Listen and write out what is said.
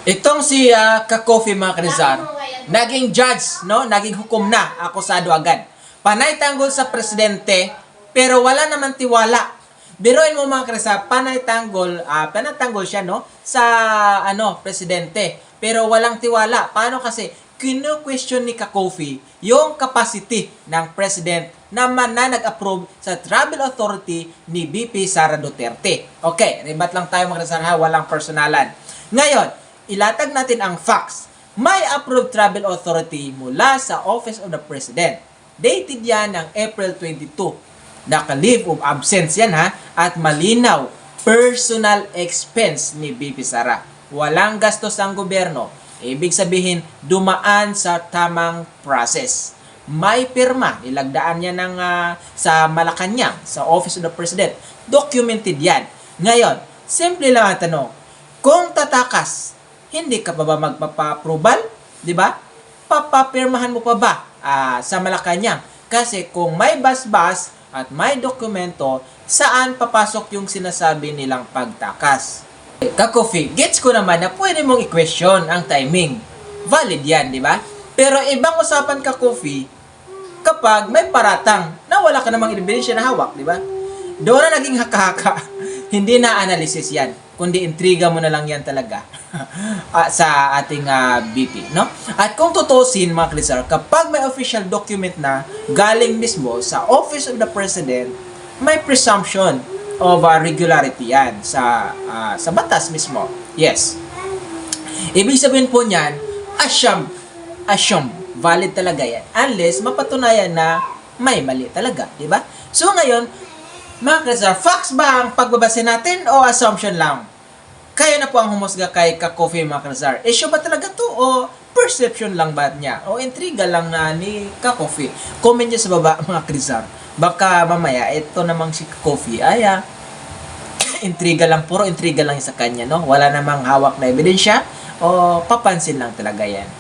Itong si Ka-Coffee mga Kanizar, naging judge, no? Naging hukom na, akusado agad. Panay tanggol sa presidente, pero wala naman tiwala. Biruin mo mga Kanizar, panay tanggol siya, no? Sa, presidente. Pero walang tiwala. Paano kasi? Kino-question ni Ka-Coffee yung capacity ng president naman na nag-approve sa travel authority ni BP Sara Duterte. Okay, ribat lang tayo mga Kanizar ha, walang personalan. Ngayon, ilatag natin ang facts. May approved travel authority mula sa Office of the President. Dated yan ng April 22. Naka-leave of absence yan ha. At malinaw, personal expense ni BP Sara. Walang gastos ang gobyerno. Ibig sabihin, dumaan sa tamang process. May pirma, nilagdaan niya ng, sa Malacanang, sa Office of the President. Documented yan. Ngayon, simple lang ang tanong, kung tatakas, hindi ka pa ba magpapa-approval? Di ba? Papapirmahan mo pa ba sa Malacanang? Kasi kung may basbas at may dokumento, saan papasok yung sinasabi nilang pagtakas? Ka-Coffee, gets ko naman na pwede mong i-question ang timing. Valid yan, di ba? Pero ibang usapan Ka-Coffee kapag may paratang na wala ka namang ebidensya na hawak, di ba? Doon na naging haka-haka. Hindi na analysis yan, kundi intriga mo na lang yan talaga sa ating BP, no? At kung tutusin mga Kanizar, kapag may official document na galing mismo sa Office of the President, may presumption of regularity yan sa batas mismo. Yes. Ibig sabihin po niyan, assume, valid talaga yan. Unless mapatunayan na may mali talaga, di ba? So ngayon, mga Kanizar, facts ba ang pagbabase natin o assumption lang? Kaya na po ang humusga kay Ka-Coffee mga Kanizar. Issue ba talaga to o perception lang ba niya? O intriga lang na ni Ka-Coffee? Comment niyo sa baba mga Kanizar. Baka mamaya, ito namang si Ka-Coffee ay intriga lang, puro intriga lang sa kanya, no? Wala namang hawak na ebidensya o papansin lang talaga yan.